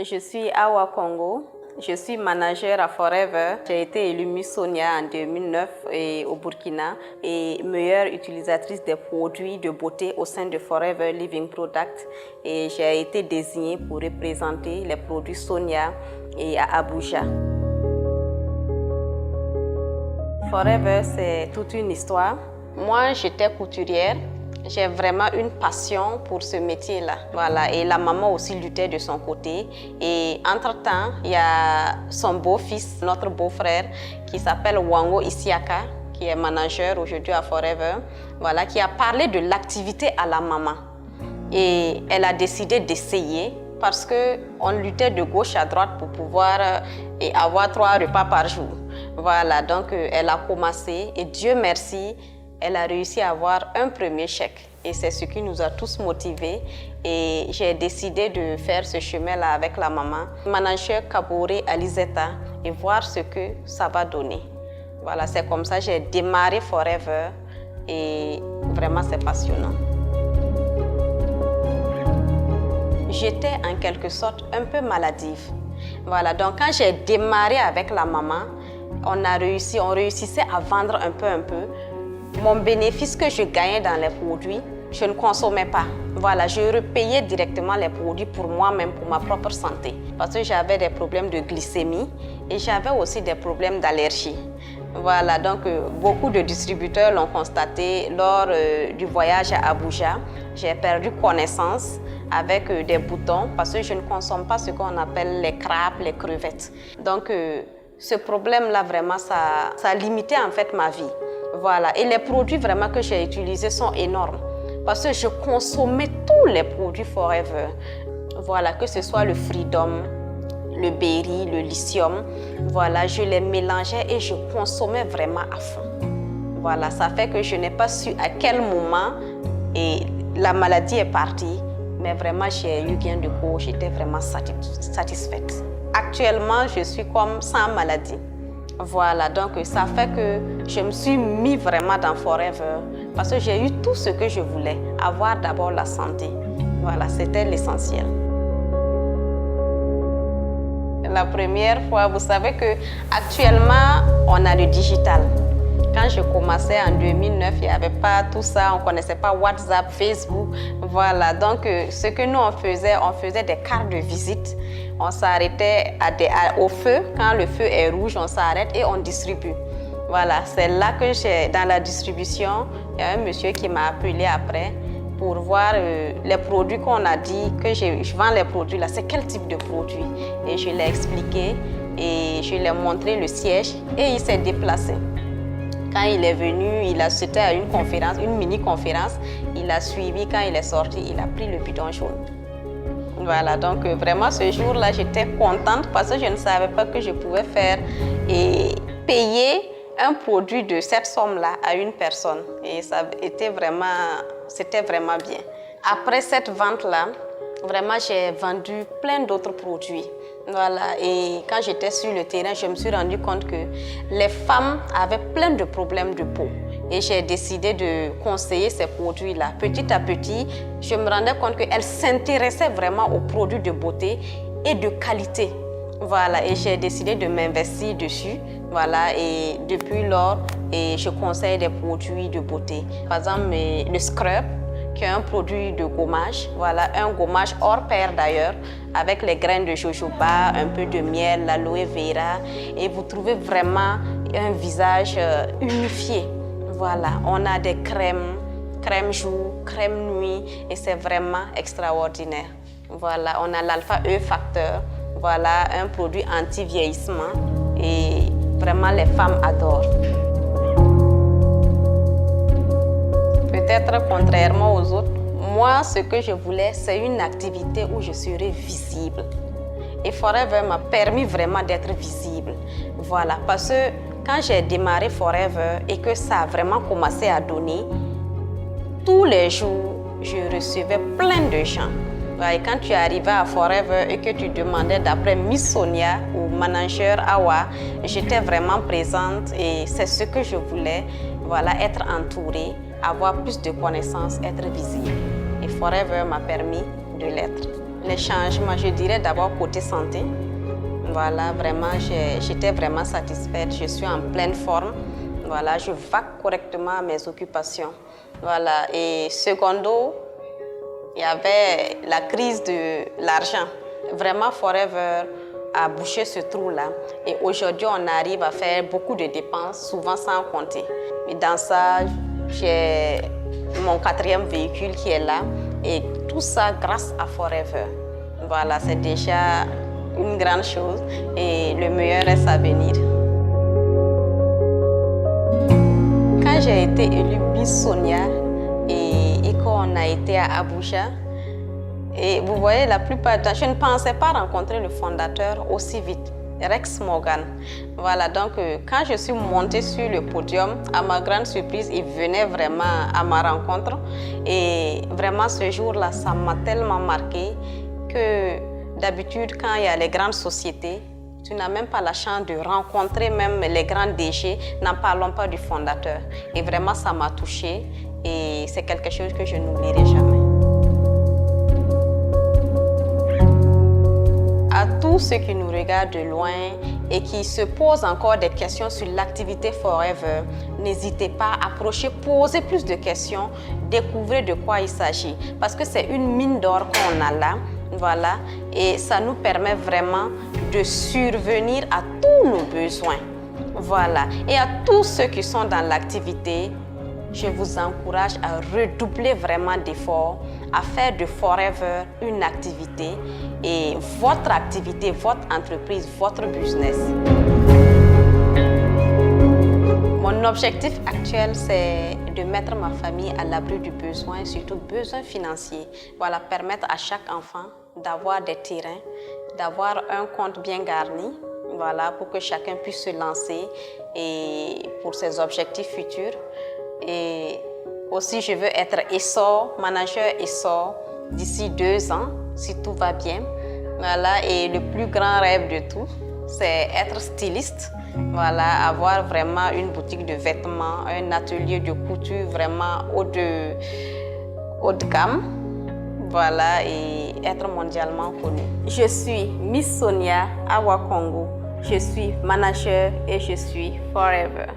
Je suis Awa Congo. Je suis manager à Forever. J'ai été élue Miss Sonia en 2009 au Burkina et meilleure utilisatrice des produits de beauté au sein de Forever Living Product. Et j'ai été désignée pour représenter les produits Sonia à Abuja. Forever, c'est toute une histoire. Moi, j'étais couturière. J'ai vraiment une passion pour ce métier-là. Voilà. Et la maman aussi luttait de son côté. Et entre-temps, il y a son beau-fils, notre beau-frère, qui s'appelle Wango Isiaka, qui est manager aujourd'hui à Forever, voilà, qui a parlé de l'activité à la maman. Et elle a décidé d'essayer parce qu'on luttait de gauche à droite pour pouvoir avoir 3 repas par jour. Voilà, donc elle a commencé et Dieu merci, elle a réussi à avoir un premier chèque. Et c'est ce qui nous a tous motivés. Et j'ai décidé de faire ce chemin-là avec la maman, manager Kaboré Alizeta, et voir ce que ça va donner. Voilà, c'est comme ça que j'ai démarré Forever et vraiment c'est passionnant. J'étais en quelque sorte un peu maladive. Voilà, donc quand j'ai démarré avec la maman, on réussissait à vendre un peu. Mon bénéfice que je gagnais dans les produits, je ne consommais pas. Voilà, je repayais directement les produits pour moi-même, pour ma propre santé. Parce que j'avais des problèmes de glycémie et j'avais aussi des problèmes d'allergie. Voilà, donc beaucoup de distributeurs l'ont constaté lors du voyage à Abuja. J'ai perdu connaissance avec des boutons parce que je ne consomme pas ce qu'on appelle les crabes, les crevettes. Donc ce problème-là, vraiment, ça a limité en fait ma vie. Voilà. Et les produits vraiment que j'ai utilisés sont énormes parce que je consommais tous les produits Forever. Voilà, que ce soit le Freedom, le Berry, le Lithium. Voilà, je les mélangeais et je consommais vraiment à fond. Voilà, ça fait que je n'ai pas su à quel moment la maladie est partie, mais vraiment j'ai eu gain de cause, j'étais vraiment satisfaite. Actuellement, je suis comme sans maladie. Voilà, donc ça fait que je me suis mis vraiment dans Forever parce que j'ai eu tout ce que je voulais, avoir d'abord la santé. Voilà, c'était l'essentiel. La première fois, vous savez qu'actuellement, on a le digital. Quand je commençais en 2009, il n'y avait pas tout ça, on ne connaissait pas WhatsApp, Facebook. Voilà, donc ce que nous on faisait des cartes de visite. On s'arrêtait au feu. Quand le feu est rouge, on s'arrête et on distribue. Voilà, c'est là que dans la distribution, il y a un monsieur qui m'a appelé après pour voir les produits qu'on a dit que je vends les produits là. C'est quel type de produit? Et je l'ai expliqué et je lui ai montré le siège et il s'est déplacé. Quand il est venu, c'était à une conférence, une mini-conférence. Il a suivi, quand il est sorti, il a pris le bidon jaune. Voilà, donc vraiment ce jour-là, j'étais contente parce que je ne savais pas que je pouvais faire et payer un produit de cette somme-là à une personne. Et c'était vraiment bien. Après cette vente-là, vraiment j'ai vendu plein d'autres produits. Voilà, et quand j'étais sur le terrain, je me suis rendu compte que les femmes avaient plein de problèmes de peau. Et j'ai décidé de conseiller ces produits-là. Petit à petit, je me rendais compte qu'elles s'intéressaient vraiment aux produits de beauté et de qualité. Voilà, et j'ai décidé de m'investir dessus. Voilà, et depuis lors, je conseille des produits de beauté. Par exemple, le scrub, qui est un produit de gommage. Voilà, un gommage hors pair d'ailleurs, avec les graines de jojoba, un peu de miel, l'aloe vera. Et vous trouvez vraiment un visage unifié. Voilà, on a des crème jour, crème nuit, et c'est vraiment extraordinaire. Voilà, on a l'alpha E facteur. Voilà, un produit anti-vieillissement. Et vraiment, les femmes adorent. Peut-être contrairement aux autres, moi, ce que je voulais, c'est une activité où je serais visible. Et Forever m'a permis vraiment d'être visible. Voilà, parce que quand j'ai démarré Forever et que ça a vraiment commencé à donner, tous les jours, je recevais plein de gens. Et quand tu arrivais à Forever et que tu demandais d'après Miss Sonia ou manager Awa, j'étais vraiment présente et c'est ce que je voulais, voilà, être entourée, avoir plus de connaissances, être visible. Et Forever m'a permis de l'être. les changements, je dirais d'abord côté santé. Voilà, vraiment, j'étais vraiment satisfaite. Je suis en pleine forme. Voilà, je vaque correctement à mes occupations. Voilà, et secondo, il y avait la crise de l'argent. Vraiment, Forever a bouché ce trou-là. Et aujourd'hui, on arrive à faire beaucoup de dépenses, souvent sans compter. Et dans ça, j'ai mon 4e véhicule qui est là. Et tout ça grâce à Forever. Voilà, c'est déjà une grande chose et le meilleur reste à venir. Quand j'ai été élue Miss Sonia et qu'on a été à Abuja, et vous voyez, la plupart du temps, je ne pensais pas rencontrer le fondateur aussi vite, Rex Morgan. Voilà, donc quand je suis montée sur le podium, à ma grande surprise, il venait vraiment à ma rencontre. Et vraiment, ce jour-là, ça m'a tellement marqué que d'habitude, quand il y a les grandes sociétés, tu n'as même pas la chance de rencontrer même les grands DG, n'en parlons pas du fondateur. Et vraiment, ça m'a touchée et c'est quelque chose que je n'oublierai jamais. À tous ceux qui nous regardent de loin et qui se posent encore des questions sur l'activité Forever, n'hésitez pas à approcher, poser plus de questions, découvrir de quoi il s'agit. Parce que c'est une mine d'or qu'on a là, voilà, et ça nous permet vraiment de survenir à tous nos besoins. Voilà, et à tous ceux qui sont dans l'activité, je vous encourage à redoubler vraiment d'efforts, à faire de Forever une activité et votre activité, votre entreprise, votre business. Mon objectif actuel, c'est de mettre ma famille à l'abri du besoin, surtout besoin financier. Voilà, permettre à chaque enfant d'avoir des terrains, d'avoir un compte bien garni, voilà, pour que chacun puisse se lancer et pour ses objectifs futurs. Et aussi, je veux être manager essor d'ici 2 ans, si tout va bien. Voilà, et le plus grand rêve de tout, c'est être styliste. Voilà, avoir vraiment une boutique de vêtements, un atelier de couture vraiment haut de gamme. Voilà, et être mondialement connue. Je suis Miss Sonia Awa Congo. Je suis manager et je suis Forever.